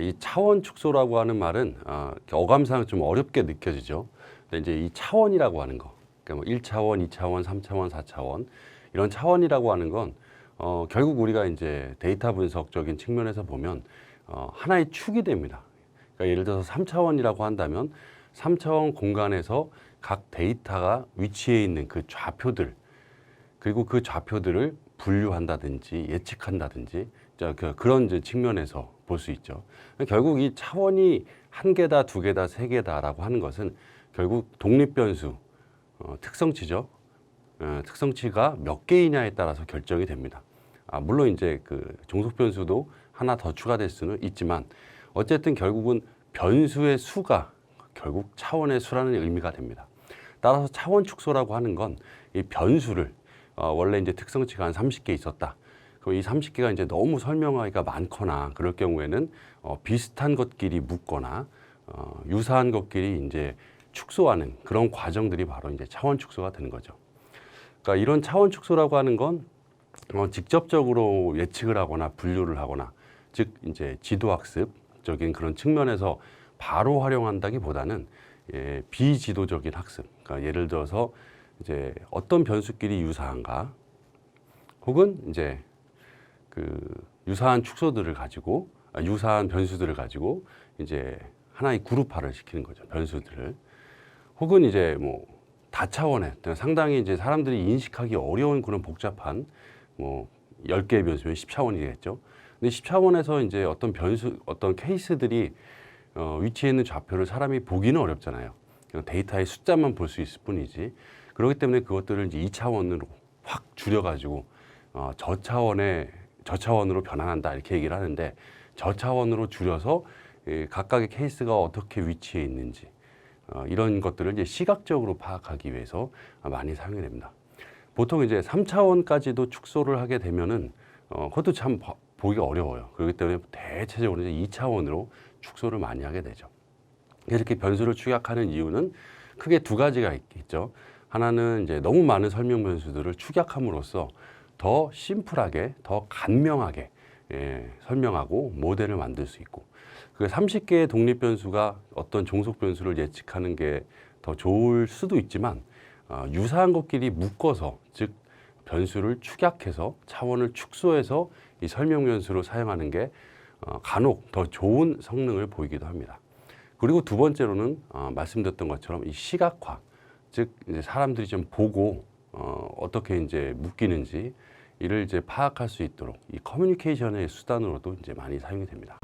이 차원 축소라고 하는 말은 어감상 좀 어렵게 느껴지죠. 근데 이제 이 차원이라고 하는 거, 그러니까 뭐 1차원, 2차원, 3차원, 4차원 이런 차원이라고 하는 건 결국 우리가 이제 데이터 분석적인 측면에서 보면 하나의 축이 됩니다. 그러니까 예를 들어서 3차원이라고 한다면 3차원 공간에서 각 데이터가 위치해 있는 그 좌표들, 그리고 그 좌표들을 분류한다든지 예측한다든지 그런 이제 측면에서 볼 수 있죠. 결국 이 차원이 한 개다, 두 개다, 세 개다라고 하는 것은 결국 독립변수, 특성치죠. 특성치가 몇 개이냐에 따라서 결정이 됩니다. 물론 이제 그 종속 변수도 하나 더 추가될 수는 있지만 어쨌든 결국은 변수의 수가 결국 차원의 수라는 의미가 됩니다. 따라서 차원 축소라고 하는 건 이 변수를 원래 이제 특성치가 한 30개 있었다. 그럼 이 30개가 이제 너무 설명하기가 많거나 그럴 경우에는 비슷한 것끼리 묶거나 유사한 것끼리 이제 축소하는 그런 과정들이 바로 이제 차원 축소가 되는 거죠. 그러니까 이런 차원 축소라고 하는 건 직접적으로 예측을 하거나 분류를 하거나 즉 이제 지도학습적인 그런 측면에서 바로 활용한다기보다는 비지도적인 학습. 그러니까 예를 들어서 이제 어떤 변수끼리 유사한가, 혹은 이제 그 유사한 축소들을 가지고 유사한 변수들을 가지고 이제 하나의 그룹화를 시키는 거죠. 변수들을. 혹은 이제 뭐 다차원의 상당히 이제 사람들이 인식하기 어려운 그런 복잡한 뭐 10개의 변수면 10차원이겠죠. 근데 10차원에서 이제 어떤 변수, 어떤 케이스들이 위치해 있는 좌표를 사람이 보기는 어렵잖아요. 그냥 데이터의 숫자만 볼 수 있을 뿐이지. 그렇기 때문에 그것들을 이제 2차원으로 확 줄여가지고 저차원으로 변환한다 이렇게 얘기를 하는데, 저차원으로 줄여서 각각의 케이스가 어떻게 위치해 있는지 이런 것들을 이제 시각적으로 파악하기 위해서 많이 사용이 됩니다. 보통 이제 3차원까지도 축소를 하게 되면은 그것도 참 보기가 어려워요. 그렇기 때문에 대체적으로 이제 2차원으로 축소를 많이 하게 되죠. 이렇게 변수를 축약하는 이유는 크게 두 가지가 있겠죠. 하나는 이제 너무 많은 설명 변수들을 축약함으로써 더 심플하게, 더 간명하게 설명하고 모델을 만들 수 있고, 그 30개의 독립 변수가 어떤 종속 변수를 예측하는 게 더 좋을 수도 있지만 유사한 것끼리 묶어서, 즉 변수를 축약해서 차원을 축소해서 이 설명 변수로 사용하는 게 간혹 더 좋은 성능을 보이기도 합니다. 그리고 두 번째로는 말씀드렸던 것처럼 이 시각화, 즉 이제 사람들이 좀 보고 어떻게 이제 묶이는지 이를 이제 파악할 수 있도록 이 커뮤니케이션의 수단으로도 이제 많이 사용이 됩니다.